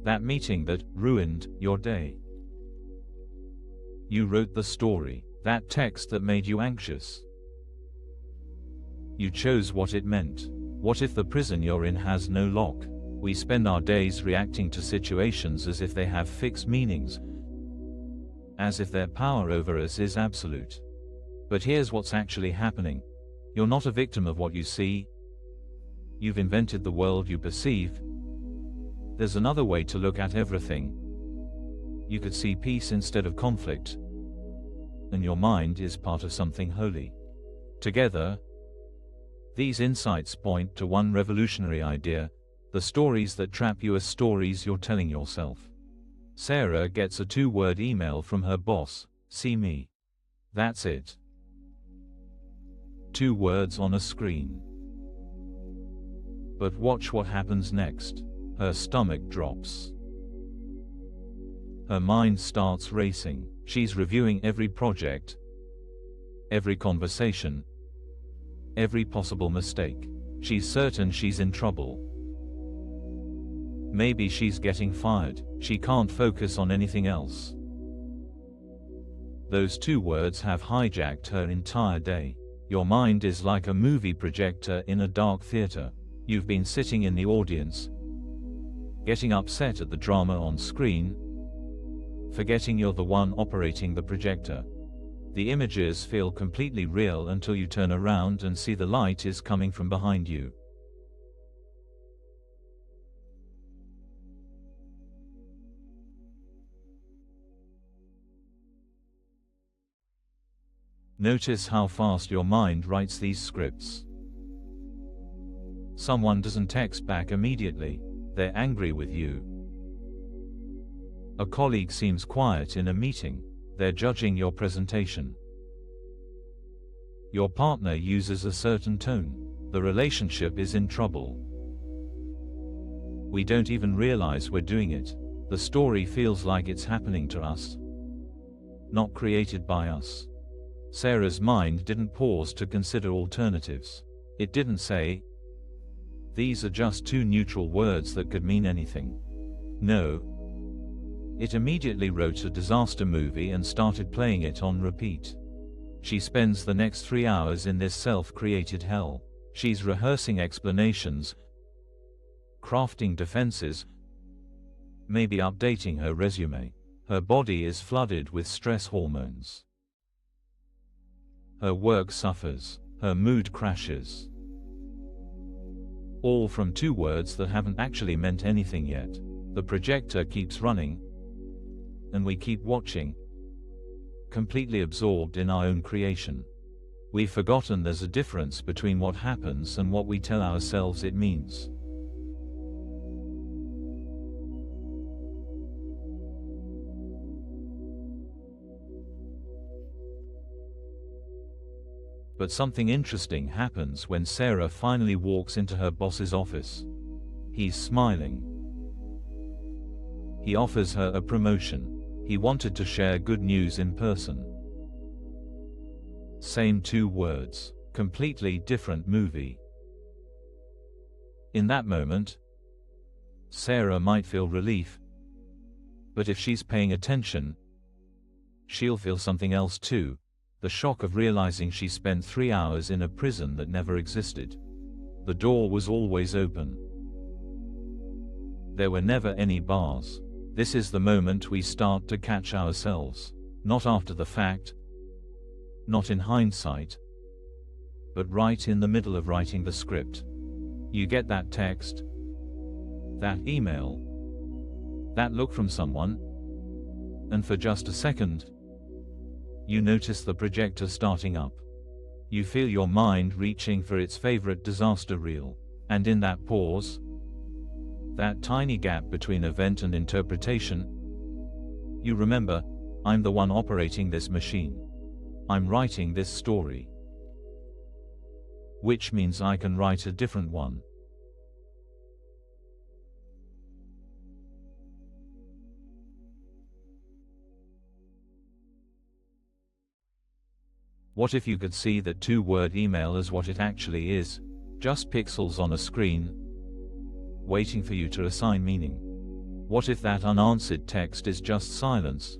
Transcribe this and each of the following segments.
That meeting that ruined your day. You wrote the story. That text that made you anxious. You chose what it meant. What if the prison you're in has no lock? We spend our days reacting to situations as if they have fixed meanings, as if their power over us is absolute. But here's what's actually happening. You're not a victim of what you see. You've invented the world you perceive. There's another way to look at everything. You could see peace instead of conflict. And your mind is part of something holy. Together, these insights point to one revolutionary idea: the stories that trap you are stories you're telling yourself. Sarah gets a 2-word email from her boss: "See me." That's it. 2 words on a screen. But watch what happens next. Her stomach drops. Her mind starts racing. She's reviewing every project, every conversation, every possible mistake. She's certain she's in trouble. Maybe she's getting fired. She can't focus on anything else. Those 2 words have hijacked her entire day. Your mind is like a movie projector in a dark theater. You've been sitting in the audience, getting upset at the drama on screen, forgetting you're the one operating the projector. The images feel completely real until you turn around and see the light is coming from behind you. Notice how fast your mind writes these scripts. Someone doesn't text back immediately. They're angry with you. A colleague seems quiet in a meeting. They're judging your presentation. Your partner uses a certain tone. The relationship is in trouble. We don't even realize we're doing it. The story feels like it's happening to us, not created by us. Sarah's mind didn't pause to consider alternatives. It didn't say, "These are just 2 neutral words that could mean anything." No. It immediately wrote a disaster movie and started playing it on repeat. She spends the next 3 hours in this self-created hell. She's rehearsing explanations, crafting defenses, maybe updating her resume. Her body is flooded with stress hormones. Her work suffers. Her mood crashes. All from 2 words that haven't actually meant anything yet. The projector keeps running, and we keep watching, completely absorbed in our own creation. We've forgotten there's a difference between what happens and what we tell ourselves it means. But something interesting happens when Sarah finally walks into her boss's office. He's smiling. He offers her a promotion. He wanted to share good news in person. Same 2 words, completely different movie. In that moment, Sarah might feel relief, but if she's paying attention, she'll feel something else too. The shock of realizing she spent 3 hours in a prison that never existed. The door was always open. There were never any bars. This is the moment we start to catch ourselves. Not after the fact, not in hindsight, but right in the middle of writing the script. You get that text, that email, that look from someone, and for just a second, you notice the projector starting up. You feel your mind reaching for its favorite disaster reel. And in that pause, that tiny gap between event and interpretation, you remember, I'm the one operating this machine. I'm writing this story. Which means I can write a different one. What if you could see that 2-word email as what it actually is? Just pixels on a screen, waiting for you to assign meaning. What if that unanswered text is just silence,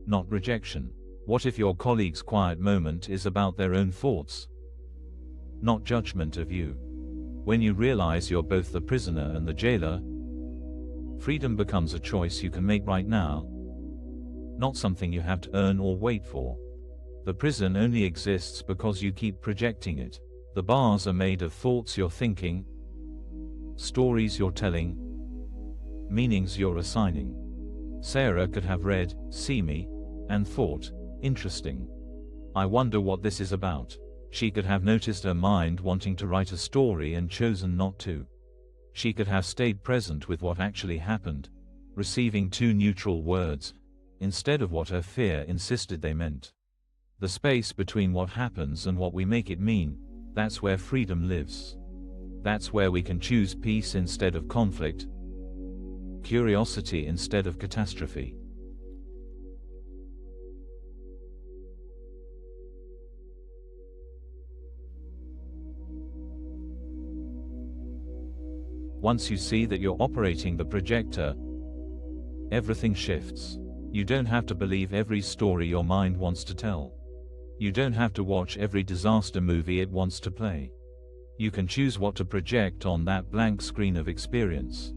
not rejection? What if your colleague's quiet moment is about their own thoughts, not judgment of you? When you realize you're both the prisoner and the jailer, freedom becomes a choice you can make right now, not something you have to earn or wait for. The prison only exists because you keep projecting it. The bars are made of thoughts you're thinking, stories you're telling, meanings you're assigning. Sarah could have read, "See me," and thought, "Interesting. I wonder what this is about." She could have noticed her mind wanting to write a story and chosen not to. She could have stayed present with what actually happened, receiving two neutral words, instead of what her fear insisted they meant. The space between what happens and what we make it mean, that's where freedom lives. That's where we can choose peace instead of conflict, curiosity instead of catastrophe. Once you see that you're operating the projector, everything shifts. You don't have to believe every story your mind wants to tell. You don't have to watch every disaster movie it wants to play. You can choose what to project on that blank screen of experience.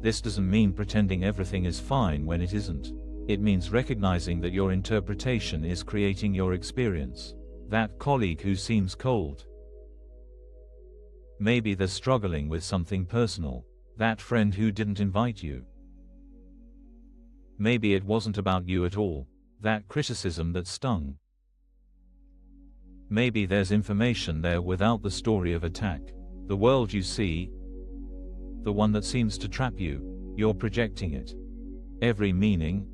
This doesn't mean pretending everything is fine when it isn't. It means recognizing that your interpretation is creating your experience. That colleague who seems cold, maybe they're struggling with something personal. That friend who didn't invite you, maybe it wasn't about you at all. That criticism that stung, maybe there's information there without the story of attack. The world you see, the one that seems to trap you, you're projecting it. Every meaning,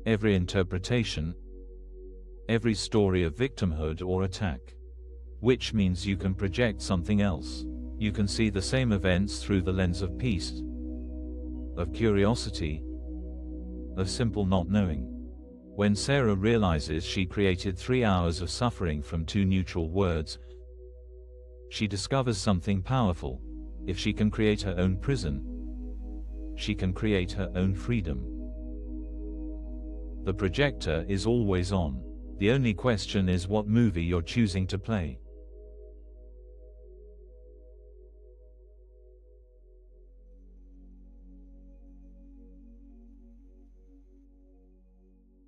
every interpretation, every story of victimhood or attack. Which means you can project something else. You can see the same events through the lens of peace, of curiosity, of simple not knowing. When Sarah realizes she created 3 hours of suffering from two neutral words, she discovers something powerful. If she can create her own prison, she can create her own freedom. The projector is always on. The only question is what movie you're choosing to play.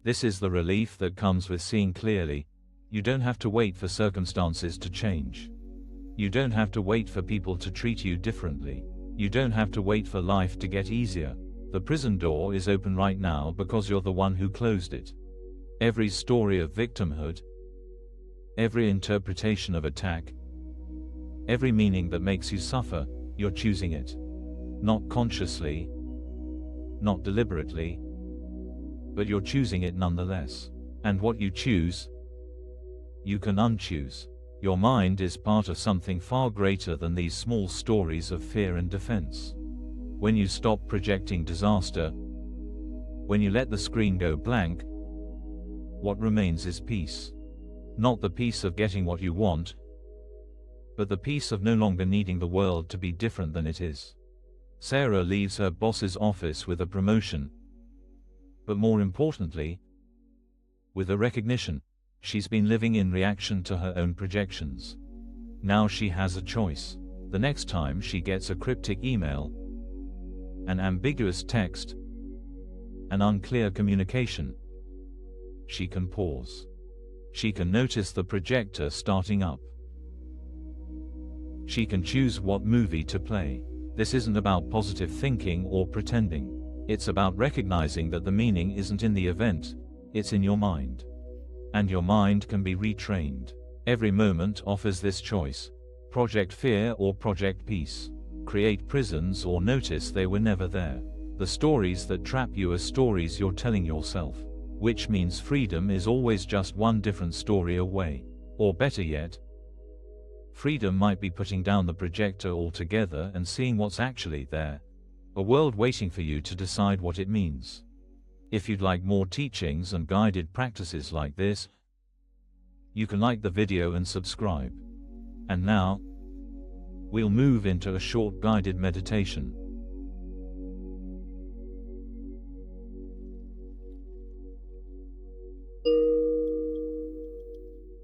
This is the relief that comes with seeing clearly. You don't have to wait for circumstances to change. You don't have to wait for people to treat you differently. You don't have to wait for life to get easier. The prison door is open right now because you're the one who closed it. Every story of victimhood, every interpretation of attack, every meaning that makes you suffer, you're choosing it. Not consciously, not deliberately, but you're choosing it nonetheless. And what you choose, you can unchoose. Your mind is part of something far greater than these small stories of fear and defense. When you stop projecting disaster, when you let the screen go blank, what remains is peace. Not the peace of getting what you want, but the peace of no longer needing the world to be different than it is. Sarah leaves her boss's office with a promotion, but more importantly, with a recognition. She's been living in reaction to her own projections. Now she has a choice. The next time she gets a cryptic email, an ambiguous text, an unclear communication, she can pause. She can notice the projector starting up. She can choose what movie to play. This isn't about positive thinking or pretending. It's about recognizing that the meaning isn't in the event, it's in your mind. And your mind can be retrained. Every moment offers this choice. Project fear or project peace. Create prisons or notice they were never there. The stories that trap you are stories you're telling yourself. Which means freedom is always just one different story away. Or better yet, freedom might be putting down the projector altogether and seeing what's actually there. A world waiting for you to decide what it means. If you'd like more teachings and guided practices like this, you can like the video and subscribe. And now, we'll move into a short guided meditation.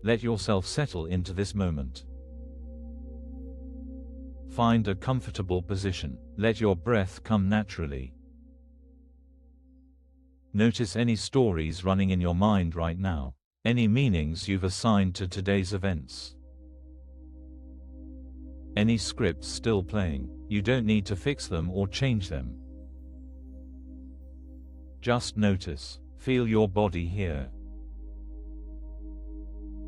Let yourself settle into this moment. Find a comfortable position. Let your breath come naturally. Notice any stories running in your mind right now, any meanings you've assigned to today's events. Any scripts still playing. You don't need to fix them or change them. Just notice. Feel your body here.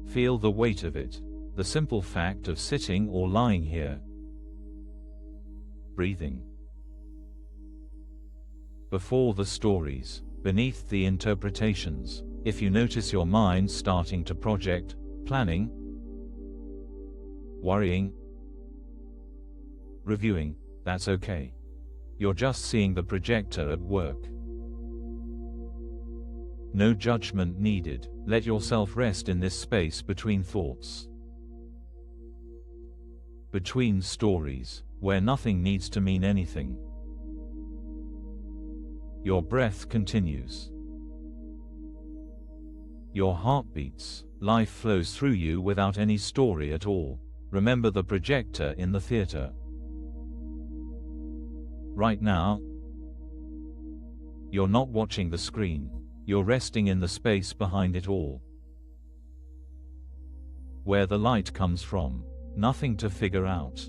Feel the weight of it, the simple fact of sitting or lying here. Breathing. Before the stories, beneath the interpretations, if you notice your mind starting to project, planning, worrying, reviewing, that's okay. You're just seeing the projector at work. No judgment needed. Let yourself rest in this space between thoughts, between stories, where nothing needs to mean anything. Your breath continues. Your heart beats. Life flows through you without any story at all. Remember the projector in the theater. Right now, you're not watching the screen. You're resting in the space behind it all. Where the light comes from. Nothing to figure out.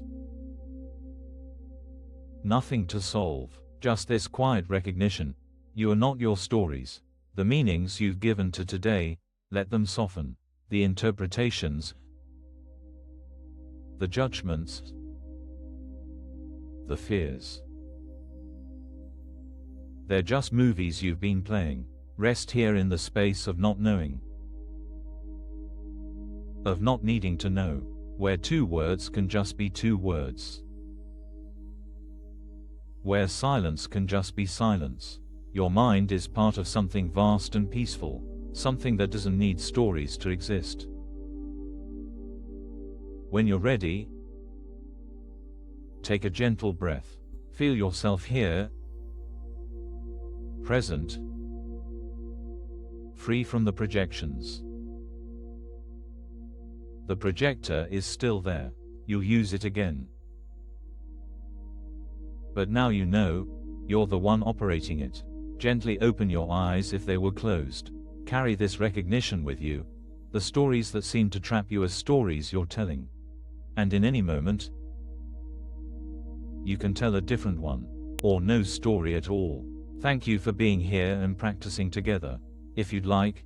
Nothing to solve. Just this quiet recognition. You are not your stories. The meanings you've given to today, let them soften. The interpretations, the judgments, the fears. They're just movies you've been playing. Rest here in the space of not knowing. Of not needing to know. Where two words can just be two words. Where silence can just be silence. Your mind is part of something vast and peaceful. Something that doesn't need stories to exist. When you're ready, take a gentle breath. Feel yourself here, present, free from the projections. The projector is still there. You'll use it again. But now you know, you're the one operating it. Gently open your eyes if they were closed. Carry this recognition with you. The stories that seem to trap you as stories you're telling. And in any moment, you can tell a different one. Or no story at all. Thank you for being here and practicing together. If you'd like,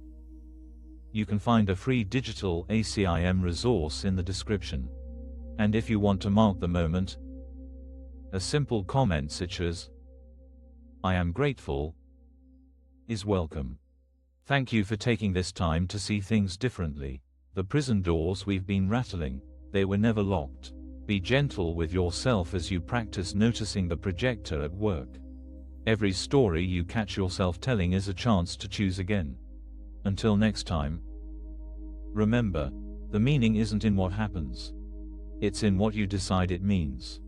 you can find a free digital ACIM resource in the description. And if you want to mark the moment, a simple comment such as, "I am grateful," is welcome. Thank you for taking this time to see things differently. The prison doors we've been rattling, they were never locked. Be gentle with yourself as you practice noticing the projector at work. Every story you catch yourself telling is a chance to choose again. Until next time, remember, the meaning isn't in what happens. It's in what you decide it means.